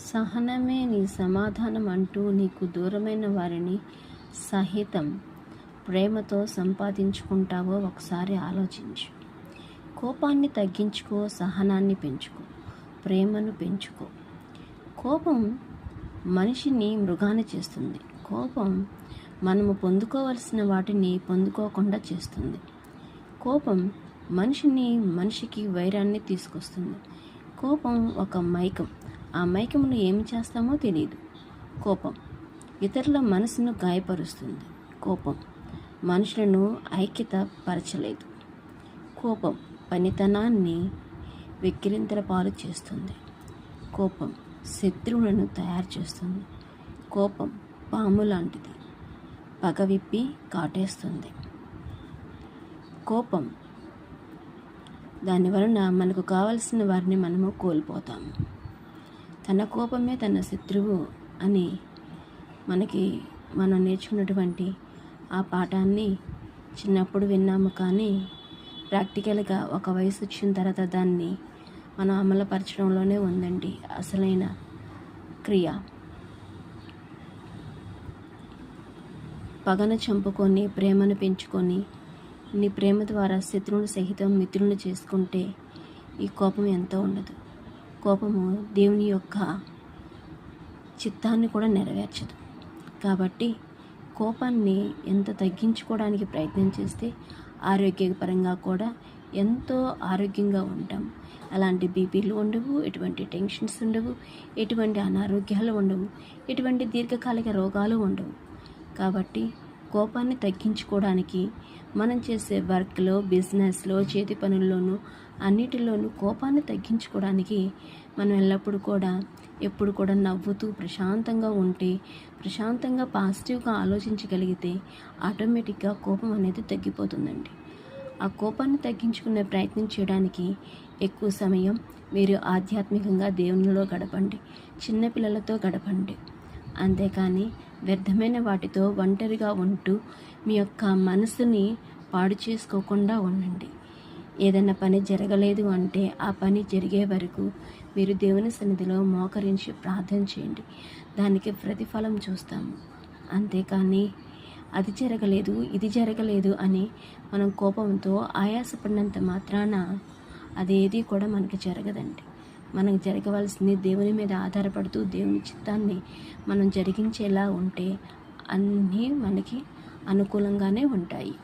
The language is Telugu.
సహనమే నీ సమాధానం అంటూ నీకు దూరమైన వారిని సహితం ప్రేమతో సంపాదించుకుంటావో ఒకసారి ఆలోచించు. కోపాన్ని తగ్గించుకో, సహనాన్ని పెంచుకో, ప్రేమను పెంచుకో. కోపం మనిషిని మృగాన్ని చేస్తుంది. కోపం మనము పొందుకోవలసిన వాటిని పొందుకోకుండా చేస్తుంది. కోపం మనిషికి వైరాన్ని తీసుకొస్తుంది. కోపం ఒక మైకం. ఆ మైకమును ఏమి చేస్తామో తెలియదు. కోపం ఇతరుల మనసును గాయపరుస్తుంది. కోపం మనుషులను ఐక్యత పరచలేదు. కోపం పనితనాన్ని వెక్కిరింతల పాలు చేస్తుంది. కోపం శత్రువులను తయారు చేస్తుంది. కోపం పాము లాంటిది, పగ విప్పి కాటేస్తుంది. కోపం దానివలన మనకు కావలసిన వారిని మనము కోల్పోతాము. తన కోపమే తన శత్రువు అని మనం నేర్చుకున్నటువంటి ఆ పాఠాన్ని చిన్నప్పుడు విన్నాము. కానీ ప్రాక్టికల్గా ఒక వయసు వచ్చిన తర్వాత దాన్ని మనం అమలుపరచడంలోనే ఉందండి అసలైన క్రియ. పగను చంపుకొని ప్రేమను పెంచుకొని నీ ప్రేమ ద్వారా శత్రువుని సహితం మిత్రులను చేసుకుంటే ఈ కోపం ఎంతో ఉండదు. కోపము దేవుని యొక్క చిత్తాన్ని కూడా నెరవేర్చదు. కాబట్టి కోపాన్ని ఎంత తగ్గించుకోవడానికి ప్రయత్నం చేస్తే ఆరోగ్యపరంగా కూడా ఎంతో ఆరోగ్యంగా ఉంటాం. అలాంటి బీపీలు ఉండవు, ఎటువంటి టెన్షన్స్ ఉండవు, ఎటువంటి అనారోగ్యాలు ఉండవు, ఎటువంటి దీర్ఘకాలిక రోగాలు ఉండవు. కాబట్టి కోపాన్ని తగ్గించుకోవడానికి మనం చేసే వర్క్లో, బిజినెస్లో, చేతి పనుల్లోనూ అన్నిటిలోనూ కోపాన్ని తగ్గించుకోవడానికి మనం ఎప్పుడు కూడా నవ్వుతూ ప్రశాంతంగా ఉంటే, ప్రశాంతంగా పాజిటివ్గా ఆలోచించగలిగితే ఆటోమేటిక్గా కోపం అనేది తగ్గిపోతుందండి. ఆ కోపాన్ని తగ్గించుకునే ప్రయత్నం చేయడానికి ఎక్కువ సమయం మీరు ఆధ్యాత్మికంగా దేవునిలో గడపండి, చిన్నపిల్లలతో గడపండి. అంతేకాని వ్యర్థమైన వాటితో ఒంటరిగా ఉంటూ మీ యొక్క మనసుని పాడు చేసుకోకుండా ఉండండి. ఏదైనా పని జరగలేదు అంటే ఆ పని జరిగే వరకు మీరు దేవుని సన్నిధిలో మోకరించి ప్రార్థన చేయండి. దానికి ప్రతిఫలం చూస్తాము. అంతేకాని అది జరగలేదు, ఇది జరగలేదు అని మనం కోపంతో ఆయాసపడినంత మాత్రాన అదేది కూడా మనకి జరగదండి. మనకు జరగవలసింది దేవుని మీద ఆధారపడుతూ దేవుని చిత్తాన్ని మనం జరిగించేలా ఉంటే అన్నీ మనకి అనుకూలంగానే ఉంటాయి.